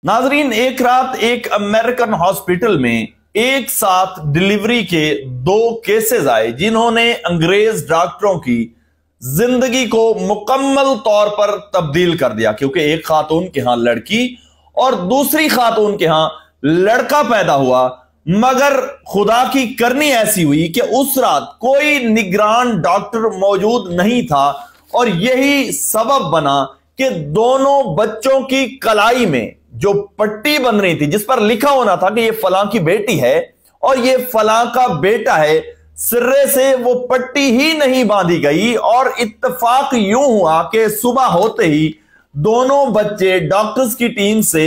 नाजरीन, एक रात एक अमेरिकन हॉस्पिटल में एक साथ डिलीवरी के दो केसेस आए जिन्होंने अंग्रेज डॉक्टरों की जिंदगी को मुकम्मल तौर पर तब्दील कर दिया, क्योंकि एक खातून के यहां लड़की और दूसरी खातून के यहां लड़का पैदा हुआ। मगर खुदा की करनी ऐसी हुई कि उस रात कोई निगरान डॉक्टर मौजूद नहीं था और यही सबब बना कि दोनों बच्चों की कलाई में जो पट्टी बन रही थी जिस पर लिखा होना था कि ये फलां की बेटी है और ये फलां का बेटा है, सिर्रे से वो पट्टी ही नहीं बांधी गई और इत्तेफाक यूं हुआ कि सुबह होते ही दोनों बच्चे डॉक्टर्स की टीम से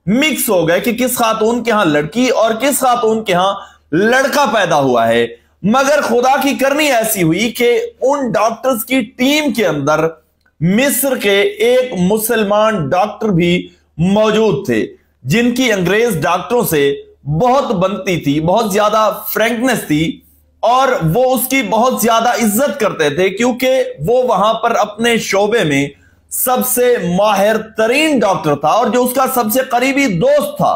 मिक्स हो गए कि किस खातून के यहां लड़की और किस खातून के यहां लड़का पैदा हुआ है। मगर खुदा की करनी ऐसी हुई कि उन डॉक्टर्स की टीम के अंदर मिस्र के एक मुसलमान डॉक्टर भी मौजूद थे जिनकी अंग्रेज डॉक्टरों से बहुत बनती थी, बहुत ज्यादा फ्रैंकनेस थी और वो उसकी बहुत ज्यादा इज्जत करते थे क्योंकि वो वहां पर अपने शोबे में सबसे माहिर तरीन डॉक्टर था और जो उसका सबसे करीबी दोस्त था।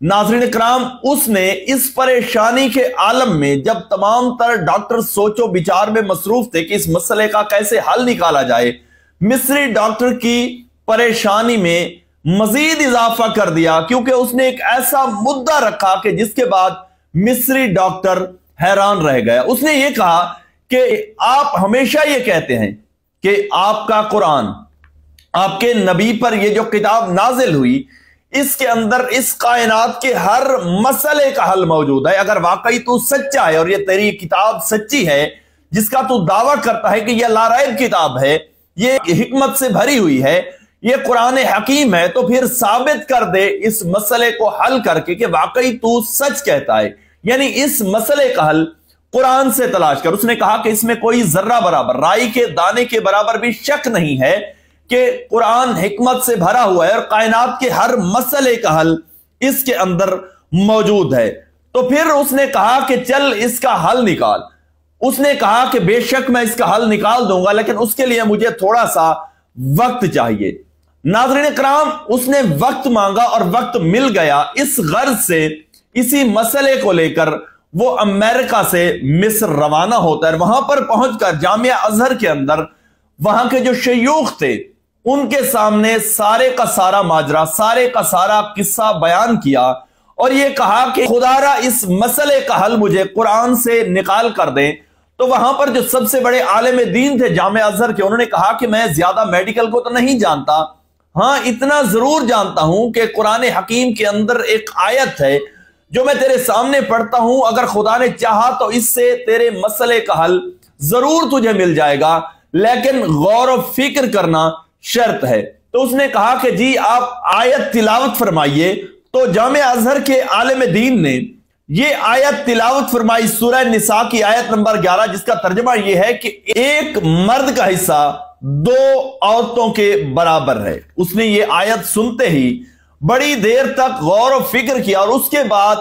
नाज़रीन इकराम, उसने इस परेशानी के आलम में जब तमाम तर डॉक्टर सोचो विचार में मसरूफ थे कि इस मसले का कैसे हल निकाला जाए, मिस्री डॉक्टर की परेशानी में मजीद इजाफा कर दिया क्योंकि उसने एक ऐसा मुद्दा रखा कि जिसके बाद मिस्री डॉक्टर हैरान रह गया। उसने ये कहा कि आप हमेशा ये कहते हैं कि आपका कुरान, आपके नबी पर ये जो किताब नाजिल हुई, इसके अंदर इस कायनात के हर मसले का हल मौजूद है। अगर वाकई तू सच्चा है और ये तेरी किताब सच्ची है जिसका तू दावा करता है कि यह लाराइब किताब है, ये हिकमत से भरी हुई है, ये कुरान हकीम है, तो फिर साबित कर दे इस मसले को हल करके कि वाकई तू सच कहता है। यानी इस मसले का हल कुरान से तलाश कर। उसने कहा कि इसमें कोई जर्रा बराबर, राई के दाने के बराबर भी शक नहीं है कि कुरान हिकमत से भरा हुआ है और कायनात के हर मसले का हल इसके अंदर मौजूद है। तो फिर उसने कहा कि चल इसका हल निकाल। उसने कहा कि बेशक मैं इसका हल निकाल दूंगा, लेकिन उसके लिए मुझे थोड़ा सा वक्त चाहिए। नाज़रीन इकराम, उसने वक्त मांगा और वक्त मिल गया। इस गर्ज से, इसी मसले को लेकर वो अमेरिका से मिस्र रवाना होता है। वहां पर पहुंचकर जामिया अजहर के अंदर वहां के जो शयूख थे उनके सामने सारे का सारा माजरा, सारे का सारा किस्सा बयान किया और यह कहा कि खुदारा इस मसले का हल मुझे कुरान से निकाल कर दें। तो वहां पर जो सबसे बड़े आलिम दीन थे जामिया अजहर के, उन्होंने कहा कि मैं ज्यादा मेडिकल को तो नहीं जानता, हां इतना जरूर जानता हूं कि कुरान हकीम के अंदर एक आयत है जो मैं तेरे सामने पढ़ता हूं, अगर खुदा ने चाहा तो इससे तेरे मसले का हल जरूर तुझे मिल जाएगा, लेकिन गौर और फिक्र करना शर्त है। तो उसने कहा कि जी आप आयत तिलावत फरमाइए। तो जामिया अजहर के आलिम दीन ने ये आयत तिलावत फरमाई, सूरह निसा की आयत नंबर 11, जिसका तर्जुमा यह है कि एक मर्द का हिस्सा दो औरतों के बराबर है। उसने ये आयत सुनते ही बड़ी देर तक गौर और फिक्र किया और उसके बाद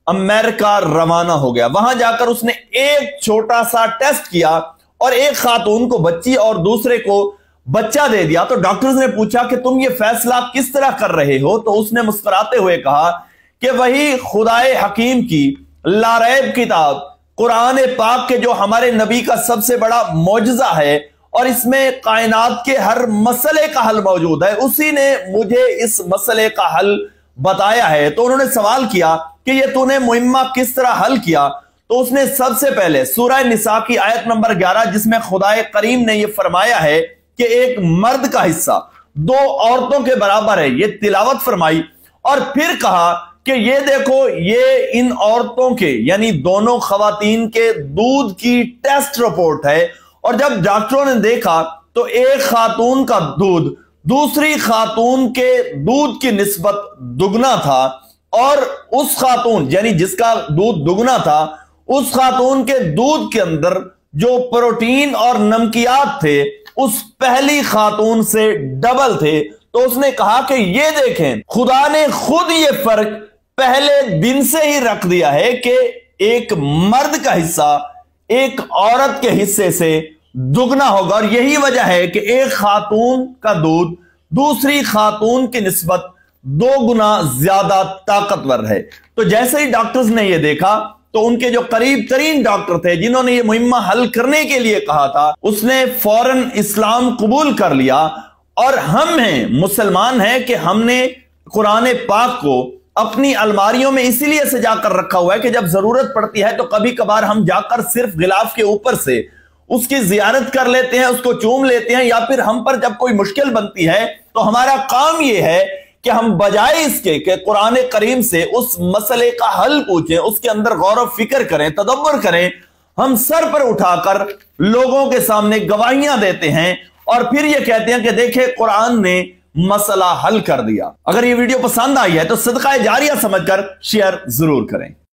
अमेरिका रवाना हो गया। वहां जाकर उसने एक छोटा सा टेस्ट किया और एक खातून को बच्ची और दूसरे को बच्चा दे दिया। तो डॉक्टर्स ने पूछा कि तुम ये फैसला किस तरह कर रहे हो? तो उसने मुस्कुराते हुए कहा कि वही खुदाए हकीम की लारैब किताब कुरान पाक के जो हमारे नबी का सबसे बड़ा मौजज़ा है और इसमें कायनात के हर मसले का हल मौजूद है, उसी ने मुझे इस मसले का हल बताया है। तो उन्होंने सवाल किया कि ये तूने मुहिम्मा किस तरह हल किया? तो उसने सबसे पहले सूरह निसा की आयत नंबर 11, जिसमें खुदाए करीम ने यह फरमाया है कि एक मर्द का हिस्सा दो औरतों के बराबर है, ये तिलावत फरमाई और फिर कहा कि ये देखो, ये इन औरतों के यानी दोनों खवातीन के दूध की टेस्ट रिपोर्ट है और जब डॉक्टरों ने देखा तो एक खातून का दूध दूसरी खातून के दूध की निस्बत दुगना था और उस खातून यानी जिसका दूध दुगना था उस खातून के दूध के अंदर जो प्रोटीन और नमकियात थे उस पहली खातून से डबल थे। तो उसने कहा कि ये देखें, खुदा ने खुद ये फर्क पहले दिन से ही रख दिया है कि एक मर्द का हिस्सा एक औरत के हिस्से से दुगना होगा और यही वजह है कि एक खातून का दूध दूसरी खातून की निस्बत 2 गुना ज्यादा ताकतवर है। तो जैसे ही डॉक्टर्स ने यह देखा तो उनके जो करीब तरीन डॉक्टर थे जिन्होंने ये मुहिम्मा हल करने के लिए कहा था, उसने फौरन इस्लाम कबूल कर लिया। और हम हैं, मुसलमान हैं कि हमने कुरान पाक को अपनी अलमारियों में इसीलिए सजा कर रखा हुआ है कि जब जरूरत पड़ती है तो कभी कभार हम जाकर सिर्फ गिलाफ के ऊपर से उसकी जियारत कर लेते हैं, उसको चूम लेते हैं, या फिर हम पर जब कोई मुश्किल बनती है तो हमारा काम यह है कि हम बजाय इसके कि कुरान करीम से उस मसले का हल पूछें, उसके अंदर गौर व फिक्र करें, तदब्बर करें, हम सर पर उठाकर लोगों के सामने गवाहियां देते हैं और फिर यह कहते हैं कि देखें कुरान ने मसला हल कर दिया। अगर यह वीडियो पसंद आई है तो सदका जारिया समझकर शेयर जरूर करें।